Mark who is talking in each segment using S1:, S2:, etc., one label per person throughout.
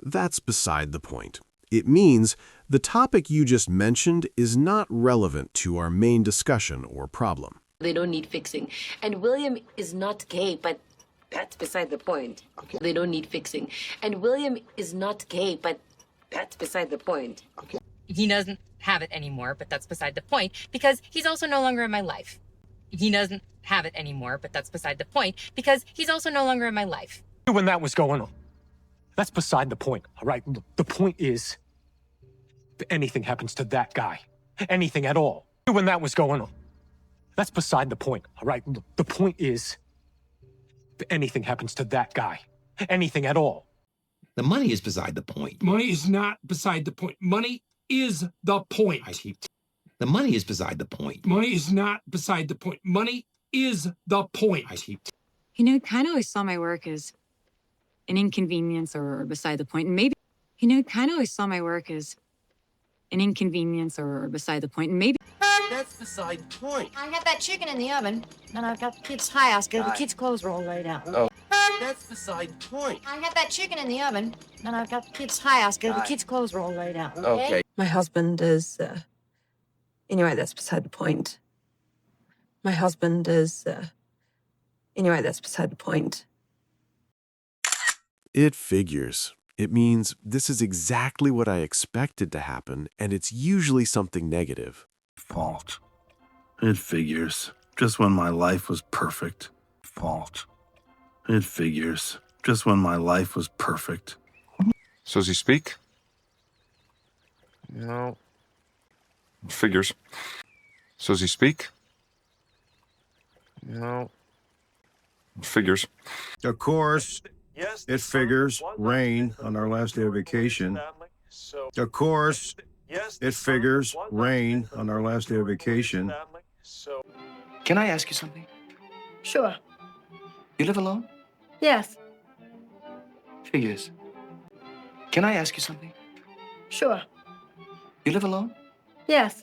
S1: That's beside the point. It means the topic you just mentioned is not relevant to our main discussion or problem.
S2: They don't need fixing. And William is not gay, but that's beside the point.
S3: Okay.
S2: They don't need fixing. And William is not gay, but that's beside the point.
S3: Okay.
S4: He doesn't have it anymore, but that's beside the point because he's also no longer in my life. He doesn't have it anymore, but that's beside the point because he's also no longer in my life.
S5: When that was going on, that's beside the point, all right? The point is, if anything happens to that guy, anything at all, when that was going on, that's beside the point, all right? The point is, if anything happens to that guy, anything at all.
S6: The money is beside the point.
S7: Money is not beside the point. Money is the point.
S6: The money is beside the point.
S7: Money is not beside the point. Money is the point.
S8: You know, kind of always saw my work as an inconvenience or beside the point. And maybe, you know, kind of always saw my work as an inconvenience or beside the point. And maybe.
S3: That's beside the point.
S9: I got that chicken in the oven, and I've got the kids' high house. The kids' clothes are all laid out.
S3: Oh. That's beside the point.
S9: I got that chicken in the oven, and I've got the kids' high house. The kids' clothes are all laid out.
S3: Okay.
S10: My husband is, anyway, that's beside the point. My husband is, anyway, that's beside the point.
S1: It figures. It means this is exactly what I expected to happen, and it's usually something negative.
S11: Fault. It figures. Just when my life was perfect. Fault. It figures. Just when my life was perfect.
S12: So does he speak? No. Figures. So does he speak? No. Figures.
S13: Of course, it figures. Rain on our last day of vacation. Of course, it figures. Rain on our last day of vacation.
S3: Can I ask you something?
S9: Sure.
S3: You live alone?
S9: Yes.
S3: Figures. Can I ask you something?
S9: Sure.
S3: You live alone?
S9: Yes.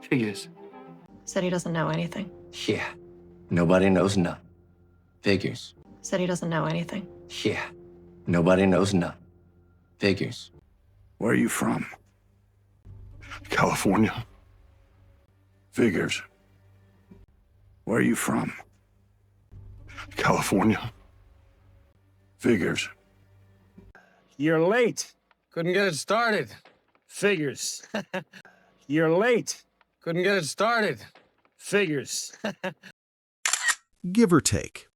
S3: Figures.
S9: Said he doesn't know anything.
S6: Yeah. Nobody knows none. Figures.
S9: Said he doesn't know anything.
S6: Yeah. Nobody knows none. Figures.
S11: Where are you from? California. Figures. Where are you from? California. Figures.
S14: You're late. Couldn't get it started. Figures. You're late. Couldn't get it started. Figures.
S1: Give or take.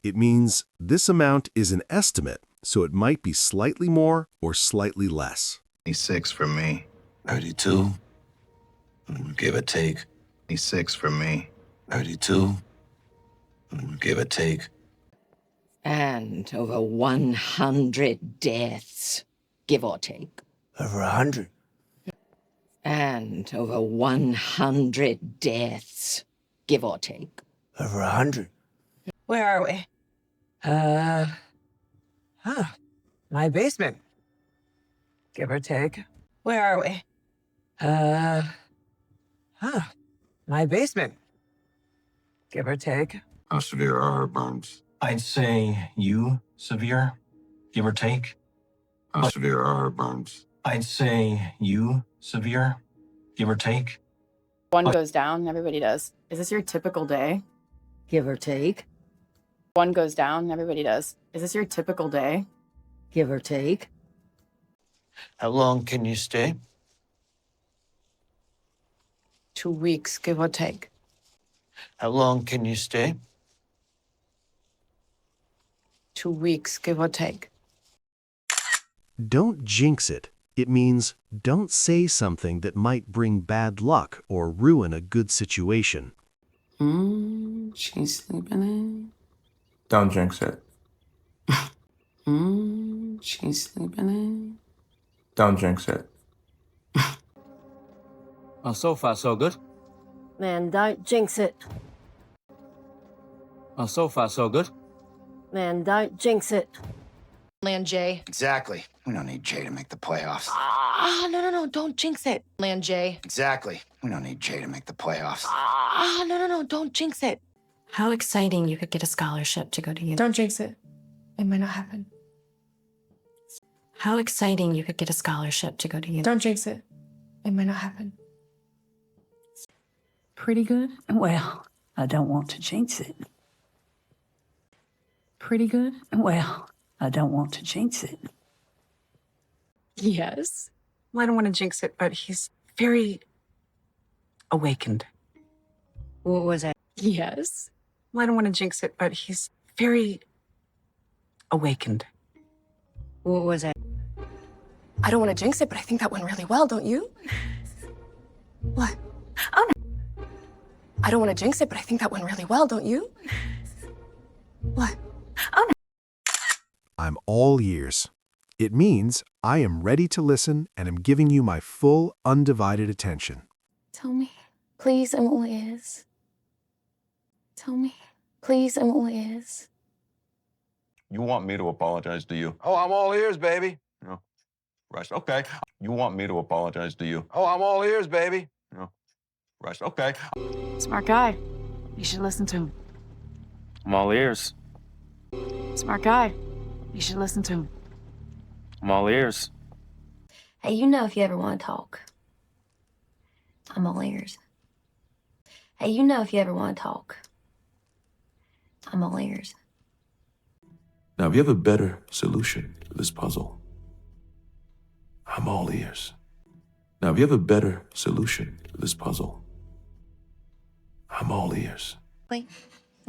S1: It means this amount is an estimate, so it might be slightly more or slightly less.
S13: 26 for me.
S11: 32. Give or take.
S13: 26 for me.
S11: 32. Give or take.
S2: And over 100 deaths, give or take.
S3: Over 100.
S2: And over 100 deaths, give or take.
S3: Over 100.
S10: Where are we? My basement. Give or take. Where are we? My basement. Give or take.
S11: How severe are her burns?
S15: I'd say you, severe, give or take.
S11: How severe are her burns?
S15: I'd say you, severe, give or take.
S16: One goes down, everybody does. Is this your typical day?
S2: Give or take.
S16: One goes down, everybody does. Is this your typical day?
S2: Give or take.
S3: How long can you stay?
S16: 2 weeks, give or take.
S3: How long can you stay?
S16: 2 weeks, give or take.
S1: Don't jinx it. It means don't say something that might bring bad luck or ruin a good situation.
S16: She's sleeping in.
S12: Don't jinx it.
S16: She's sleeping in.
S12: Don't jinx it.
S15: Oh, so far, so good.
S9: Man, don't jinx it.
S15: Oh, so far, so good.
S9: Man, don't jinx it.
S2: Land J.
S3: Exactly. We don't need Jay to make the playoffs.
S2: No, don't jinx it. Land J.
S3: Exactly. We don't need Jay to make the playoffs.
S2: No, don't jinx it.
S17: How exciting you could get a scholarship to go to uni.
S16: Don't jinx it. It might not happen.
S2: How exciting you could get a scholarship to go to uni.
S10: Don't jinx it. It might not happen.
S8: Pretty good? Well, I don't want to jinx it. Pretty good? Well, I don't want to jinx it.
S10: Yes.
S9: Well, I don't want to jinx it, but he's very awakened. What was that?
S10: Yes.
S9: Well, I don't want to jinx it, but he's very awakened. What was that?
S10: I don't want to jinx it, but I think that went really well, don't you? What?
S8: Oh, no.
S10: I don't want to jinx it, but I think that went really well, don't you? What?
S8: Oh, no.
S1: I'm all ears. It means I am ready to listen and am giving you my full, undivided attention.
S2: Tell me, please, I'm all ears. Tell me, please, I'm all ears.
S12: You want me to apologize, do you?
S14: Oh, I'm all ears, baby.
S12: No. Rush. Okay. You want me to apologize, do you?
S14: Oh, I'm all ears, baby.
S12: No. Rush. Okay.
S9: Smart guy. You should listen to him.
S3: I'm all ears.
S9: Smart guy. You should listen to him.
S3: I'm all ears.
S2: Hey, you know if you ever want to talk. I'm all ears. Hey, you know if you ever want to talk. I'm all ears.
S17: Now, if you have a better solution to this puzzle, I'm all ears. Now, if you have a better solution to this puzzle, I'm all ears.
S18: You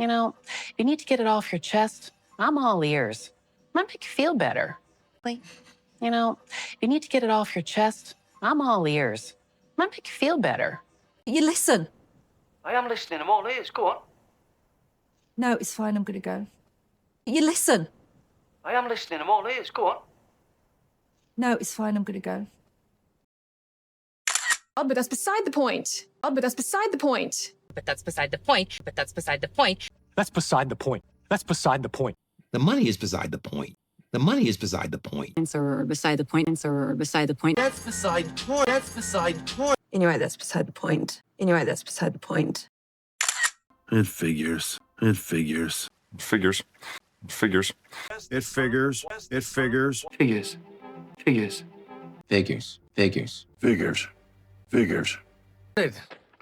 S18: know, you need to get it off your chest. I'm all ears. Might make you feel better. You know, you need to get it off your chest. I'm all ears. Might make you feel better.
S10: You listen.
S3: I am listening. I'm all ears. Go on.
S10: No, it's fine. I'm going to go. You listen.
S3: I am listening. I'm all ears. Go on.
S10: No, it's fine. I'm going to go. Oh, but that's beside the point. Oh, but that's beside the point.
S4: But that's beside the point. But that's beside the point.
S5: That's beside the point. That's beside the point.
S6: The money is beside the point. The money is beside the point.
S8: Or beside the point. Or beside the point.
S6: That's beside the point. That's beside the point.
S10: Anyway, that's beside the point. Anyway, that's beside the point.
S11: It figures. It figures.
S12: Figures. Figures.
S13: It figures. It figures.
S3: Figures. Figures.
S6: Figures. Figures.
S11: Figures.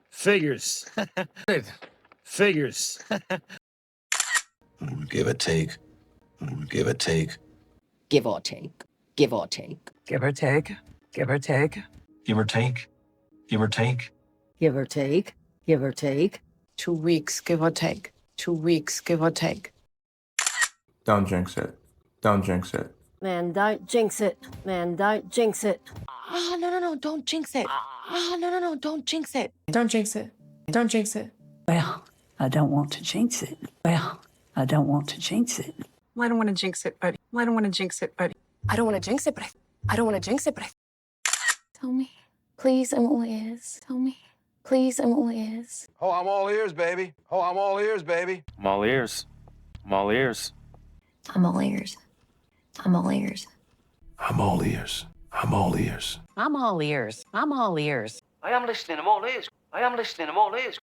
S11: Figures.
S14: Figures. Figures.
S17: Give or take. Give or take.
S9: Give or take. Give or take.
S10: Give or take. Give or take.
S15: Give or take. Give or take.
S9: Give or take. Give or take.
S10: 2 weeks, give or take. 2 weeks, give or take.
S17: Don't jinx it. Don't jinx it.
S9: Man, don't jinx it. Man, don't jinx it.
S10: No, don't jinx it. No, don't jinx it. Don't jinx it. Don't jinx it.
S8: Well, I don't want to jinx it. Well, I don't want to jinx it.
S9: Well, I don't want to jinx it, but I don't want to jinx it, but
S10: I don't want to jinx it, but I don't want to jinx it, but
S2: Tell me, please, I'm all ears. Tell me, please, I'm all ears.
S14: Oh, I'm all ears, baby. Oh, I'm all ears, baby.
S3: I'm all ears. I'm all ears.
S2: I'm all ears. I'm all ears.
S17: I'm all ears. I'm all ears.
S18: I'm all ears. I'm all ears.
S3: I am listening. I'm all ears. I am listening. I'm all ears.